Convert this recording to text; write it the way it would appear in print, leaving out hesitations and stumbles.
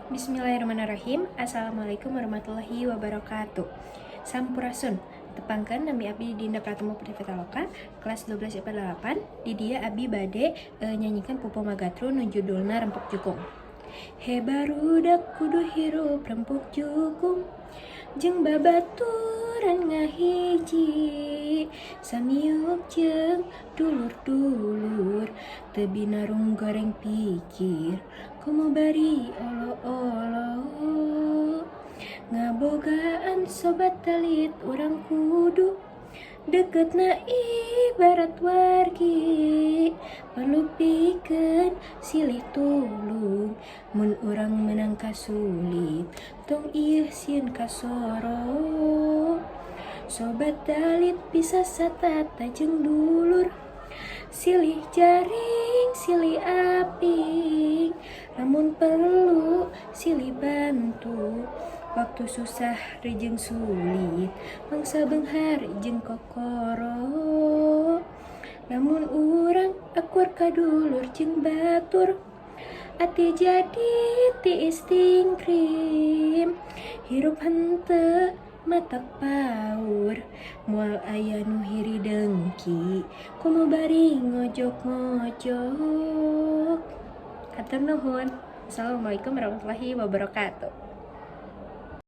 Bismillahirrahmanirrahim. Assalamualaikum warahmatullahi wabarakatuh. Sampurasun. Tepangkan nami abdi Dinda Pratama Putri Pitaloka kelas 12 IPA 8. Di dia abdi bade nyanyikan Pupo Magatru nu judulna Rempuk Jukung. He barudak kudu hirup rempuk jukung jeung babaturan ngahiji samiuk jeung dulur-dulur teu binarung goreng pikir komo bari olo-olo ngabogaan sobat talit urang kudu deketna ibarat wargi palupikeun silih tulung mun urang menang kasulit tong ieu sieun kasoro sobat talit bisa satata jeung dulur silih jaring silih aping lamun perlu silih bantu waktu susah rejeng sulit mangsa beunghar jeung kokoro lamun urang akur kadulur jeung batur ati jadi tiis tingkrim hirup henteu mata paur moal aya nu hiri dengki kumaha bari ngojok-ngojok. Hatur nuhun. Assalamualaikum warahmatullahi wabarakatuh.